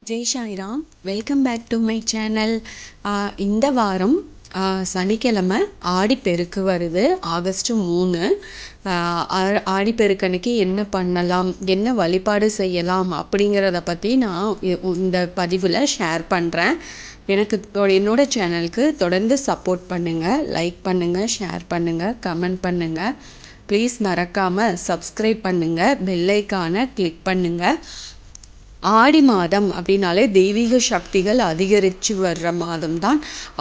Jai Sairam. Welcome back to my channel. இந்த வாரம் சனிக்கிழமை ஆடிப்பெருக்கு வருது, ஆகஸ்ட் 3. ஆடிப்பெருக்கன்னைக்கு என்ன பண்ணலாம், என்ன வழிபாடு செய்யலாம் அப்படிங்கிறத பற்றி நான் இந்த பதிவில் ஷேர் பண்ணுறேன். என்னோட சேனலுக்கு தொடர்ந்து சப்போர்ட் பண்ணுங்கள், லைக் பண்ணுங்கள், ஷேர் பண்ணுங்கள், கமெண்ட் பண்ணுங்கள். ப்ளீஸ் மறக்காமல் சப்ஸ்கிரைப் பண்ணுங்கள், பெல் ஐக்கானை கிளிக் பண்ணுங்கள். ஆடி மாதம் அப்படின்னாலே தெய்வீக சக்திகள் அதிகரித்து வர்ற மாதம் தான்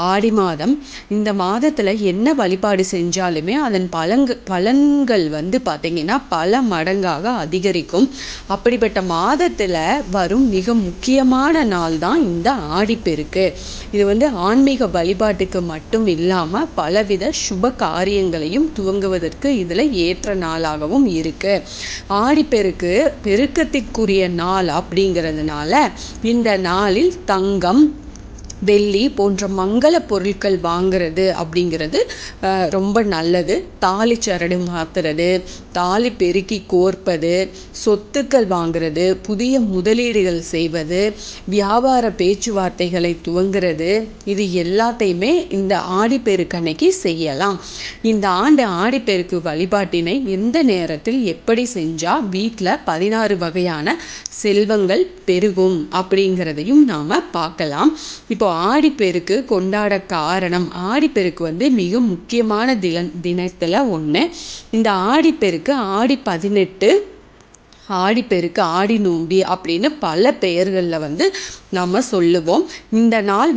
ஆடி மாதம். இந்த மாதத்தில் என்ன வழிபாடு செஞ்சாலுமே அதன் பலன்கள் பார்த்திங்கன்னா பல மடங்காக அதிகரிக்கும். அப்படிப்பட்ட மாதத்தில் வரும் மிக முக்கியமான நாள் தான் இந்த ஆடிப்பெருக்கு. இது ஆன்மீக வழிபாட்டுக்கு மட்டும் இல்லாமல் பலவித சுப காரியங்களையும் துவங்குவதற்கு இதில் ஏற்ற நாளாகவும் இருக்குது. ஆடிப்பெருக்கு பெருக்கத்திற்குரிய நாள் அப்படிங்கிறதுனால இந்த நாளில் தங்கம், வெள்ளி போன்ற மங்கள பொருட்கள் வாங்கிறது அப்படிங்கிறது ரொம்ப நல்லது. தாலி சரடு மாற்றுறது, தாலி பெருக்கி கோர்ப்பது, சொத்துக்கள் வாங்கிறது, புதிய முதலீடுகள் செய்வது, வியாபார பேச்சுவார்த்தைகளை துவங்குறது, இது எல்லாத்தையுமே இந்த ஆடிப்பெருக்கன்னைக்கு செய்யலாம். இந்த ஆண்டு ஆடிப்பெருக்கு வழிபாட்டினை எந்த நேரத்தில் எப்படி செஞ்சால் வீட்டில் 16 வகையான செல்வங்கள் பெருகும் அப்படிங்கிறதையும் நாம் பார்க்கலாம். இப்போ ஆடிப்பெருக்கு கொண்டாட காரணம், ஆடிப்பெருக்கு மிக முக்கியமான தினத்தில் ஒன்று. இந்த ஆடிப்பெருக்கு ஆடி 18, ஆடிப்பெருக்கு, ஆடி நோம்பி அப்படின்னு பல பெயர்களில் நம்ம சொல்லுவோம். இந்த நாள்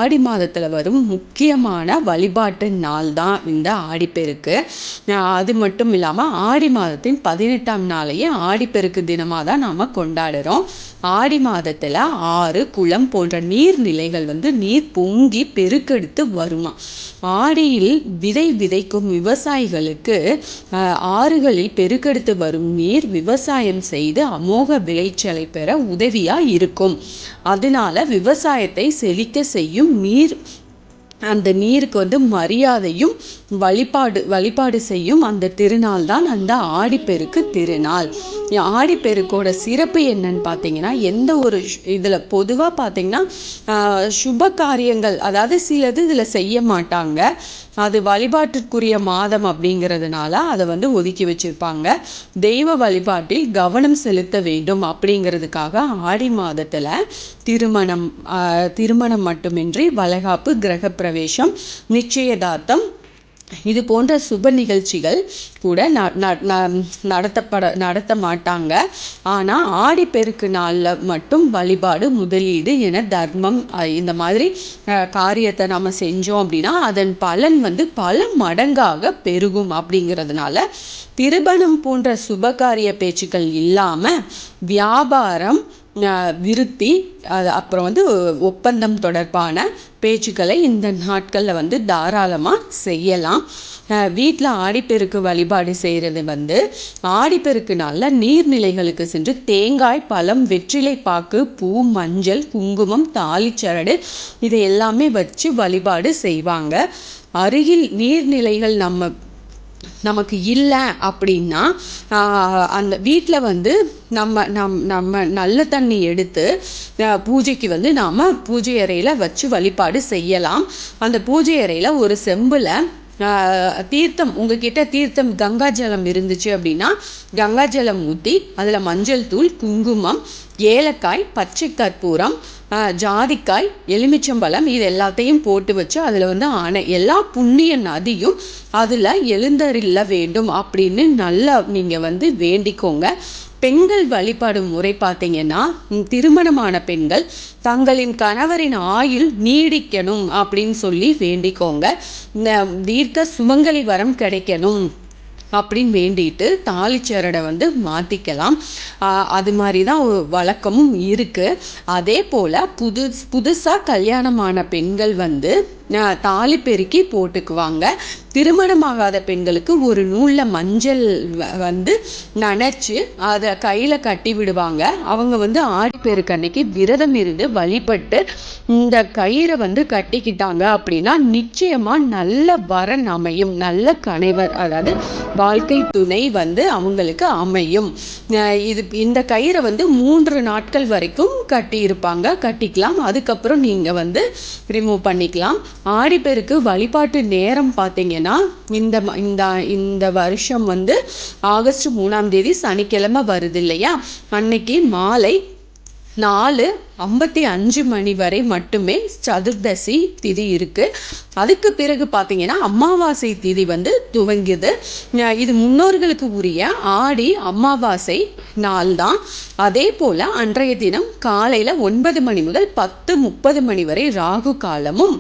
ஆடி மாதத்தில் வரும் முக்கியமான வழிபாட்டு நாள் தான் இந்த ஆடிப்பெருக்கு. அது மட்டும் இல்லாமல் ஆடி மாதத்தின் 18ஆம் நாளையே ஆடிப்பெருக்கு தினமாக தான் நாம் கொண்டாடுறோம். ஆடி மாதத்தில் ஆறு, குளம் போன்ற நீர்நிலைகள் நீர் பொங்கி பெருக்கெடுத்து வருமா. ஆடியில் விதை விதைக்கும் விவசாயிகளுக்கு ஆறுகளில் பெருக்கெடுத்து வரும் நீர் விவசாயம் செய்து அமோக விளைச்சலை பெற உதவியாக இருக்கும். அதனால விவசாயத்தை செழிக்க செய்யும் நீர், அந்த நீருக்கு மரியாதையும் வழிபாடு செய்யும் அந்த திருநாள் தான் அந்த ஆடிப்பெருக்கு திருநாள். ஆடிப்பெருக்கோட சிறப்பு என்னன்னு பார்த்தீங்கன்னா, எந்த ஒரு இதில் பொதுவாக பார்த்தீங்கன்னா சுப காரியங்கள், அதாவது சிலது இதில் செய்ய மாட்டாங்க. அது வழிபாட்டிற்குரிய மாதம் அப்படிங்கிறதுனால அதை ஒதுக்கி வச்சுருப்பாங்க. தெய்வ வழிபாட்டில் கவனம் செலுத்த வேண்டும் அப்படிங்கிறதுக்காக ஆடி மாதத்தில் திருமணம் மட்டுமின்றி வளைகாப்பு, கிரகப்பிரவேசம், நிச்சயதார்த்தம் இது போன்ற சுப நிகழ்ச்சிகள் கூட நடத்த மாட்டாங்க. ஆனால் ஆடிப்பெருக்கு நாளில் மட்டும் வழிபாடு, முதலீடு என தர்மம் இந்த மாதிரி காரியத்தை நம்ம செஞ்சோம் அப்படின்னா அதன் பலன் பல மடங்காக பெருகும். அப்படிங்கிறதுனால திருமணம் போன்ற சுபகாரிய பேச்சுக்கள் இல்லாமல் வியாபாரம், விருத்தி, அப்புறம் ஒப்பந்தம் தொடர்பான பேச்சுக்களை இந்த நாட்களில் தாராளமாக செய்யலாம். வீட்டில் ஆடிப்பெருக்கு வழிபாடு செய்கிறது ஆடிப்பெருக்கு நாளில் நீர்நிலைகளுக்கு சென்று தேங்காய், பழம், வெற்றிலை பாக்கு, பூ, மஞ்சள், குங்குமம், தாலிச்சரடு இதை எல்லாமே வச்சு வழிபாடு செய்வாங்க. அருகில் நீர்நிலைகள் நமக்கு இல்லை அப்படின்னா அந்த வீட்டில் நம்ம நல்ல தண்ணி எடுத்து பூஜைக்கு நாம் பூஜை அறையில் வச்சு வழிபாடு செய்யலாம். அந்த பூஜை அறையில் ஒரு செம்பில் தீர்த்தம், உங்ககிட்ட தீர்த்தம் கங்கா ஜலம் இருந்துச்சு அப்படின்னா கங்கா ஜலம் ஊற்றி அதில் மஞ்சள் தூள், குங்குமம், ஏலக்காய், பச்சை கற்பூரம், ஜாதிக்காய், எலுமிச்சம்பழம் இது எல்லாத்தையும் போட்டு வச்சு அதில் எல்லா புண்ணிய நதியும் அதில் எழுந்தருள வேண்டும் அப்படின்னு நல்லா நீங்கள் வேண்டிக்கோங்க. பெண்கள் வழிபாடு முறை பார்த்தீங்கன்னா, திருமணமான பெண்கள் தங்களின் கணவரின் ஆயுள் நீடிக்கணும் அப்படின்னு சொல்லி வேண்டிக்கோங்க. தீர்க்க சுமங்கலி வரம் கிடைக்கணும் அப்படின்னு வேண்டிட்டு தாலிச்சரடை மாற்றிக்கலாம். அது மாதிரி தான் வழக்கமும் இருக்குது. அதே போல் புதுசாக கல்யாணமான பெண்கள் தாலி பெருக்கி போட்டுக்குவாங்க. திருமணமாகாத பெண்களுக்கு ஒரு நூலில் மஞ்சள் வந்து நனைச்சி அதை கையில் கட்டி விடுவாங்க. அவங்க வந்து ஆடிப்பெருக்கு அன்னைக்கு விரதம் இருந்து வழிபட்டு இந்த கயிறை வந்து கட்டிக்கிட்டாங்க அப்படின்னா நிச்சயமாக நல்ல வரன் அமையும், நல்ல கணவர் அதாவது வாழ்க்கை துணை வந்து அவங்களுக்கு அமையும். இந்த கயிறை வந்து 3 நாட்கள் வரைக்கும் கட்டிக்கலாம். அதுக்கப்புறம் நீங்கள் வந்து ரிமூவ் பண்ணிக்கலாம். ஆடிப்பெருக்கு வழிபாட்டு நேரம் பார்த்தீங்கன்னா இந்த வருஷம் வந்து ஆகஸ்ட் 3ஆம் தேதி சனிக்கிழமை வருது இல்லையா, அன்னைக்கு மாலை 4:55 மணி வரை மட்டுமே சதுர்தசி திதி இருக்கு. அதுக்கு பிறகு பார்த்தீங்கன்னா அமாவாசை திதி வந்து துவங்குது. இது முன்னோர்களுக்கு உரிய ஆடி அமாவாசை நாள் தான். அதே போல் அன்றைய தினம் காலையில் 9 மணி முதல் 10:30 மணி வரை ராகு காலமும்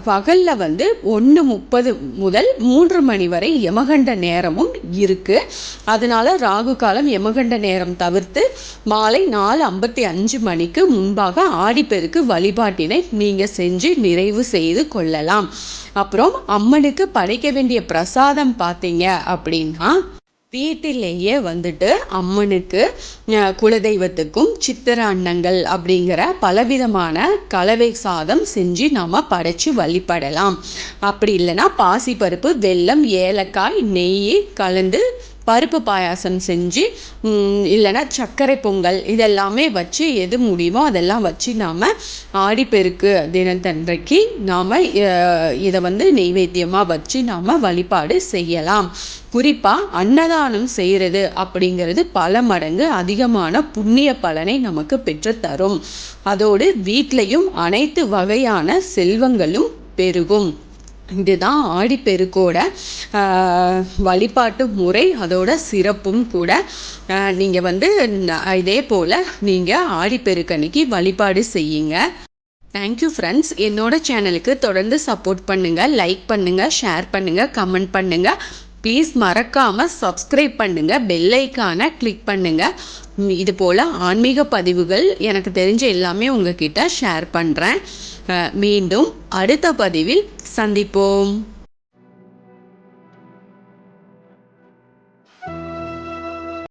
பகலில் வந்து 1:30 முதல் 3 மணி வரை யமகண்ட நேரமும் இருக்குது. அதனால ராகு காலம் யமகண்ட நேரம் தவிர்த்து மாலை 4:55 மணிக்கு முன்பாக ஆடிப்பெருக்கு வழிபாட்டினை நீங்கள் செஞ்சு நிறைவு செய்து கொள்ளலாம். அப்புறம் அம்மனுக்கு படைக்க வேண்டிய பிரசாதம் பார்த்தீங்க அப்படின்னா வீட்டிலேயே வந்துட்டு அம்மனுக்கு குலதெய்வத்துக்கும் சித்திர அன்னங்கள் அப்படிங்கிற பலவிதமான கலவை சாதம் செஞ்சு நாம் படைச்சு வழிபடலாம். அப்படி இல்லைன்னா பாசிப்பருப்பு, வெல்லம், ஏலக்காய், நெய் கலந்து பருப்பு பாயாசம் செஞ்சு இல்லைன்னா சர்க்கரை பொங்கல் இதெல்லாமே வச்சு எது முடியுமோ அதெல்லாம் வச்சு நாம் ஆடிப்பெருக்கு தினத்தன்றைக்கு நாம் இதை வந்து நெய்வேத்தியமாக வச்சு நாம் வழிபாடு செய்யலாம். குறிப்பாக அன்னதானம் செய்கிறது அப்படிங்கிறது பல மடங்கு அதிகமான புண்ணிய பலனை நமக்கு பெற்றுத்தரும். அதோடு வீட்லையும் அனைத்து வகையான செல்வங்களும் பெருகும். இதுதான் ஆடிப்பெருக்கோட வழிபாட்டு முறை, அதோட சிறப்பும் கூட. நீங்கள் வந்து இதே போல் நீங்கள் ஆடிப்பெருக்கன்னைக்கு வழிபாடு செய்யுங்க. Thank you friends. என்னோட சேனலுக்கு தொடர்ந்து சப்போர்ட் பண்ணுங்கள், லைக் பண்ணுங்கள், ஷேர் பண்ணுங்கள், கமெண்ட் பண்ணுங்கள். ப்ளீஸ் மறக்காமல் சப்ஸ்கிரைப் பண்ணுங்கள், பெல் ஐக்கானை கிளிக் பண்ணுங்கள். இது போல் ஆன்மீக பதிவுகள் எனக்கு தெரிஞ்ச எல்லாமே உங்ககிட்ட ஷேர் பண்ணுறேன். மீண்டும் அடுத்த பதிவில் சந்திப்போம்.